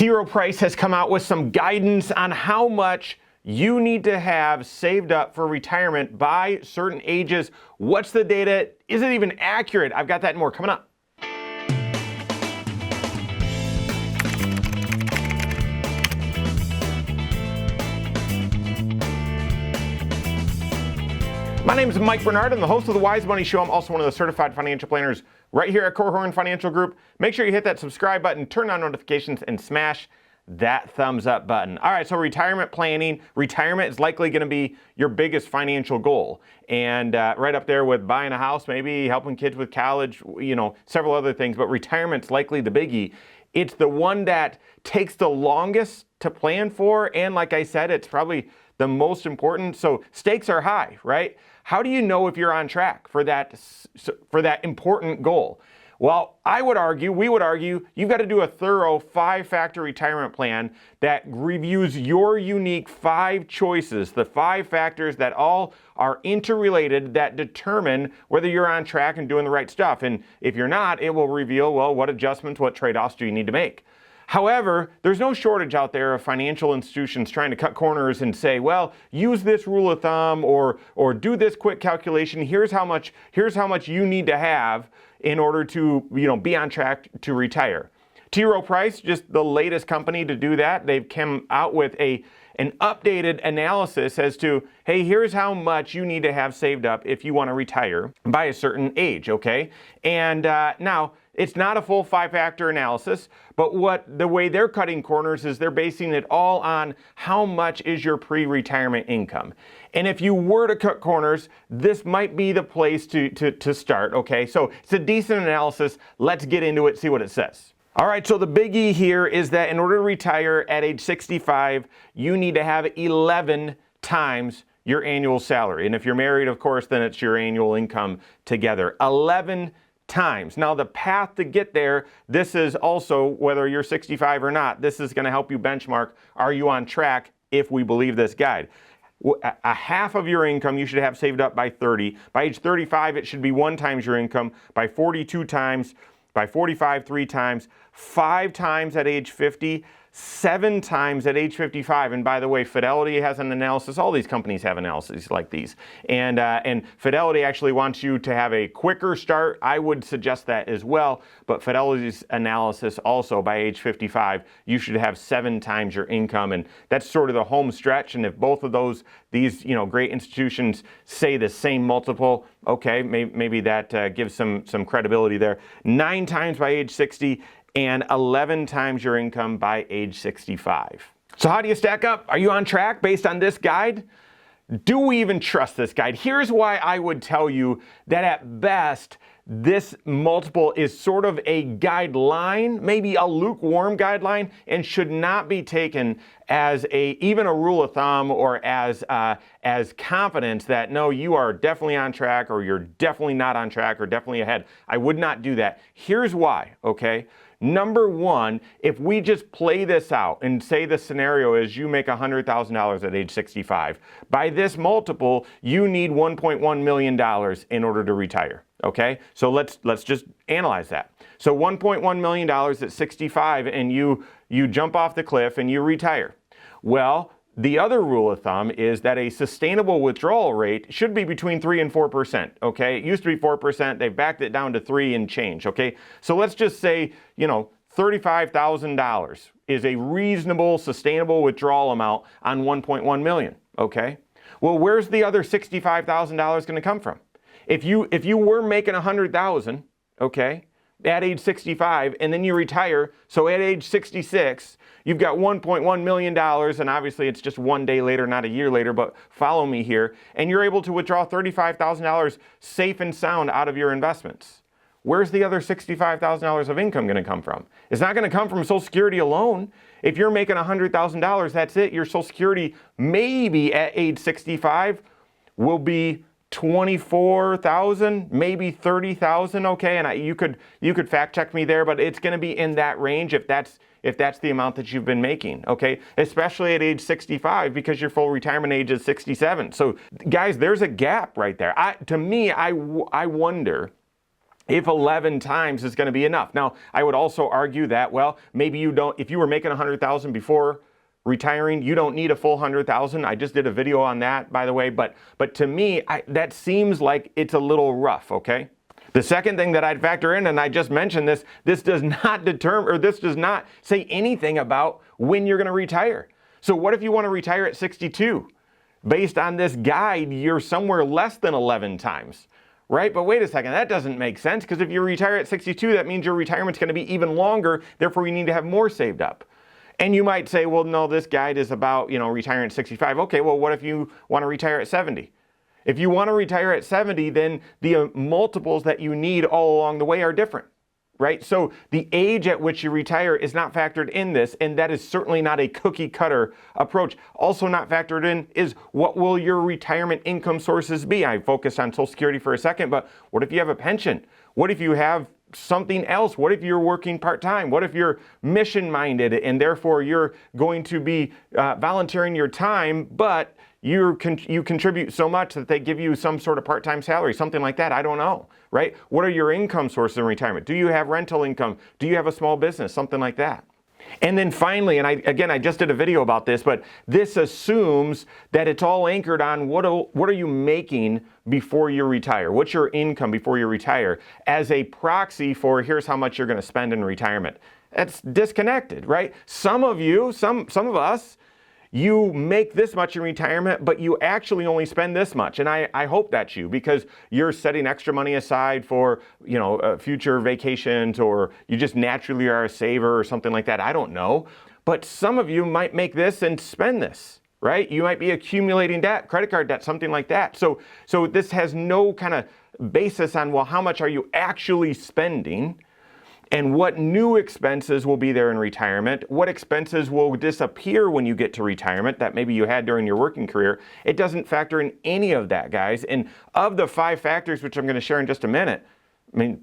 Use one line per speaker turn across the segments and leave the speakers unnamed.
Rowe Price has come out with some guidance on how much you need to have saved up for retirement by certain ages. What's the data? Is it even accurate? I've got that and more coming up. My name is Mike Bernard. I'm the host of the Wise Money Show. I'm also one of the certified financial planners right here at Korhorn Financial Group. Make sure you hit that subscribe button, turn on notifications, and smash that thumbs up button. All right, so retirement planning. Retirement is likely going to be your biggest financial goal. And right up there with buying a house, maybe helping kids with college, several other things. But retirement's likely the biggie. It's the one that takes the longest to plan for. And like I said, it's probably the most important. So stakes are high, right? How do you know if you're on track for that important goal? Well, we would argue, you've got to do a thorough 5-factor retirement plan that reviews your unique 5 choices, the 5 factors that all are interrelated that determine whether you're on track and doing the right stuff. And if you're not, it will reveal, well, what adjustments, what trade-offs do you need to make? However, there's no shortage out there of financial institutions trying to cut corners and say, well, use this rule of thumb or do this quick calculation. Here's how much you need to have in order to be on track to retire. Rowe Price, just the latest company to do that. They've come out with an updated analysis as to, hey, here's how much you need to have saved up if you want to retire by a certain age, okay? And now, it's not a full 5-factor analysis, but the way they're cutting corners is they're basing it all on how much is your pre-retirement income. And if you were to cut corners, this might be the place to start, okay? So it's a decent analysis. Let's get into it, see what it says. All right, so the biggie here is that in order to retire at age 65, you need to have 11 times your annual salary. And if you're married, of course, then it's your annual income together. 11 times. Now, the path to get there, this is also, whether you're 65 or not, this is going to help you benchmark, are you on track if we believe this guide? A half of your income you should have saved up by 30. By age 35, it should be 1 times your income. By 42 times. By 45, 3 times. 5 times at age 50. 7 times at age 55. And by the way, Fidelity has an analysis. All these companies have analyses like these. And Fidelity actually wants you to have a quicker start. I would suggest that as well. But Fidelity's analysis also, by age 55, you should have 7 times your income. And that's sort of the home stretch. And if both of these great institutions say the same multiple, okay, maybe that gives some credibility there. 9 times by age 60. And 11 times your income by age 65. So how do you stack up? Are you on track based on this guide? Do we even trust this guide? Here's why I would tell you that at best, this multiple is sort of a guideline, maybe a lukewarm guideline, and should not be taken as even a rule of thumb or as confidence that, no, you are definitely on track or you're definitely not on track or definitely ahead. I would not do that. Here's why, okay? Number one, if we just play this out and say the scenario is you make $100,000 at age 65, by this multiple, you need $1.1 million in order to retire. Okay, so let's just analyze that. So $1.1 million at 65, and you jump off the cliff and you retire. Well, the other rule of thumb is that a sustainable withdrawal rate should be between 3 and 4%. Okay, it used to be 4%. They've backed it down to 3 and change. Okay, so let's just say $35,000 is a reasonable, sustainable withdrawal amount on 1.1 million. Okay, well, where's the other $65,000 going to come from? If you were making $100,000, okay, at age 65, and then you retire, so at age 66, you've got $1.1 million, and obviously it's just 1 day later, not a year later, but follow me here, and you're able to withdraw $35,000 safe and sound out of your investments. Where's the other $65,000 of income going to come from? It's not going to come from Social Security alone. If you're making $100,000, that's it. Your Social Security, maybe at age 65, will be $24,000, maybe $30,000, okay, and you could fact check me there, but it's going to be in that range if that's the amount that you've been making, okay, especially at age 65 because your full retirement age is 67. So guys, there's a gap right there. To me, I wonder if 11 times is going to be enough. Now, I would also argue that, well, maybe you don't, if you were making 100,000 before retiring, you don't need a full 100,000. I just did a video on that, by the way, but to me, that seems like it's a little rough, okay? The second thing that I'd factor in, and I just mentioned this does not determine, or this does not say anything about when you're going to retire. So what if you want to retire at 62? Based on this guide, you're somewhere less than 11 times. Right? But wait a second, that doesn't make sense, because if you retire at 62, that means your retirement's going to be even longer, therefore you need to have more saved up. And you might say, well, no, this guide is about, retiring at 65. Okay, well, what if you want to retire at 70? If you want to retire at 70, then the multiples that you need all along the way are different. Right? So the age at which you retire is not factored in this, and that is certainly not a cookie cutter approach. Also not factored in is, what will your retirement income sources be? I focused on Social Security for a second, but what if you have a pension? What if you have something else? What if you're working part-time? What if you're mission-minded and therefore you're going to be volunteering your time, but you contribute so much that they give you some sort of part-time salary, something like that? I don't know, right? What are your income sources in retirement? Do you have rental income? Do you have a small business? Something like that. And then finally, and I just did a video about this, but this assumes that it's all anchored on what are you making before you retire? What's your income before you retire, as a proxy for here's how much you're going to spend in retirement. That's disconnected, right? Some of you, some of us, you make this much in retirement, but you actually only spend this much. And I hope that's you, because you're setting extra money aside for, future vacations, or you just naturally are a saver or something like that. I don't know. But some of you might make this and spend this, right? You might be accumulating debt, credit card debt, something like that. So this has no kind of basis on, well, how much are you actually spending? And what new expenses will be there in retirement? What expenses will disappear when you get to retirement that maybe you had during your working career? It doesn't factor in any of that, guys. And of the 5 factors, which I'm going to share in just a minute, I mean,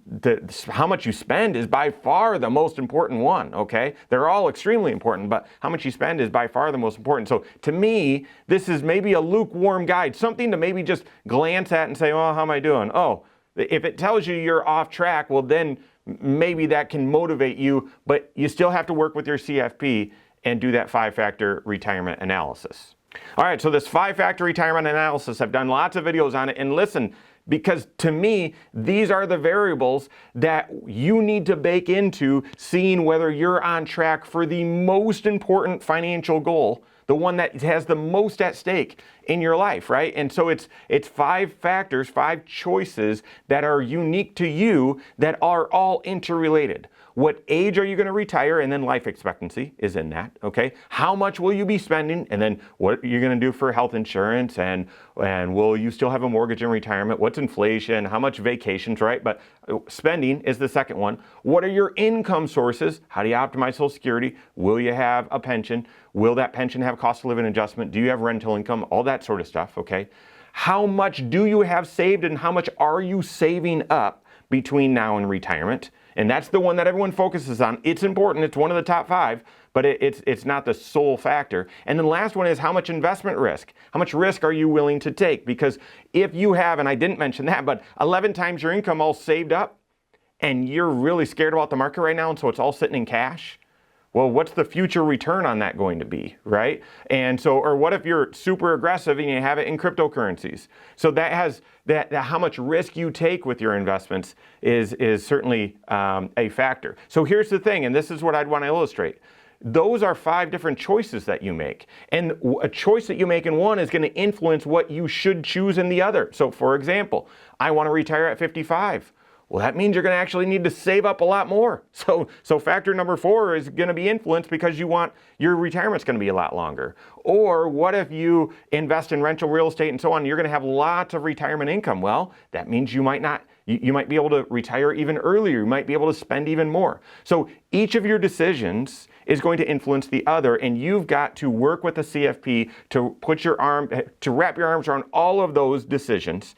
how much you spend is by far the most important one, okay? They're all extremely important, but how much you spend is by far the most important. So to me, this is maybe a lukewarm guide, something to maybe just glance at and say, oh, how am I doing? Oh, if it tells you you're off track, well, then maybe that can motivate you, but you still have to work with your CFP and do that 5-factor retirement analysis. All right, so this 5-factor retirement analysis, I've done lots of videos on it, and listen, because to me, these are the variables that you need to bake into seeing whether you're on track for the most important financial goal, the one that has the most at stake in your life, right? And so it's 5 factors, 5 choices that are unique to you, that are all interrelated. What age are you going to retire? And then life expectancy is in that, okay? How much will you be spending? And then what you're going to do for health insurance, and will you still have a mortgage in retirement? What's inflation? How much vacations, right? But spending is the second one. What are your income sources? How do you optimize Social Security? Will you have a pension? Will that pension have cost of living adjustment? Do you have rental income? All that sort of stuff, okay? How much do you have saved, and how much are you saving up between now and retirement? And that's the one that everyone focuses on. It's important. It's one of the top 5, but it's not the sole factor. And then the last one is, how much investment risk? How much risk are you willing to take? Because if you have, and I didn't mention that, but 11 times your income all saved up, and you're really scared about the market right now, and so it's all sitting in cash, well, what's the future return on that going to be, right? And so, or what if you're super aggressive and you have it in cryptocurrencies? So that has that how much risk you take with your investments is certainly a factor. So here's the thing, and this is what I'd want to illustrate. Those are 5 different choices that you make. And a choice that you make in one is going to influence what you should choose in the other. So for example, I want to retire at 55. Well, that means you're going to actually need to save up a lot more. So factor number 4 is going to be influenced because you want your retirement's going to be a lot longer. Or what if you invest in rental real estate and so on, you're going to have lots of retirement income? Well, that means you might not, you might be able to retire even earlier. You might be able to spend even more. So each of your decisions is going to influence the other, and you've got to work with the CFP to wrap your arms around all of those decisions,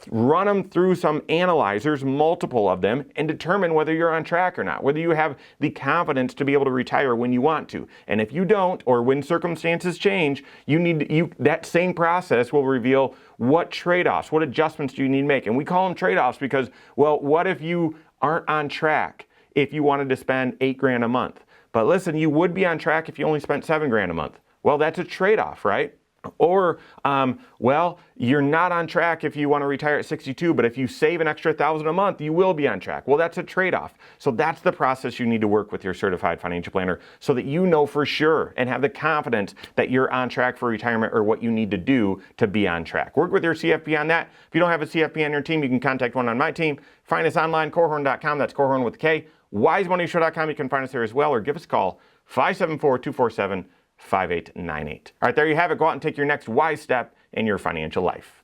run them through some analyzers, multiple of them, and determine whether you're on track or not, whether you have the confidence to be able to retire when you want to. And if you don't, or when circumstances change, that same process will reveal what trade-offs, what adjustments do you need to make. And we call them trade-offs because, well, what if you aren't on track if you wanted to spend $8,000 a month? But listen, you would be on track if you only spent $7,000 a month. Well, that's a trade-off, right? Or, well, you're not on track if you want to retire at 62, but if you save an extra $1,000 a month, you will be on track. Well, that's a trade-off. So that's the process you need to work with your certified financial planner so that you know for sure and have the confidence that you're on track for retirement or what you need to do to be on track. Work with your CFP on that. If you don't have a CFP on your team, you can contact one on my team. Find us online, Korhorn.com. That's Korhorn with a K. WiseMoneyShow.com. You can find us there as well, or give us a call, 574-247-5898. All right, there you have it. Go out and take your next wise step in your financial life.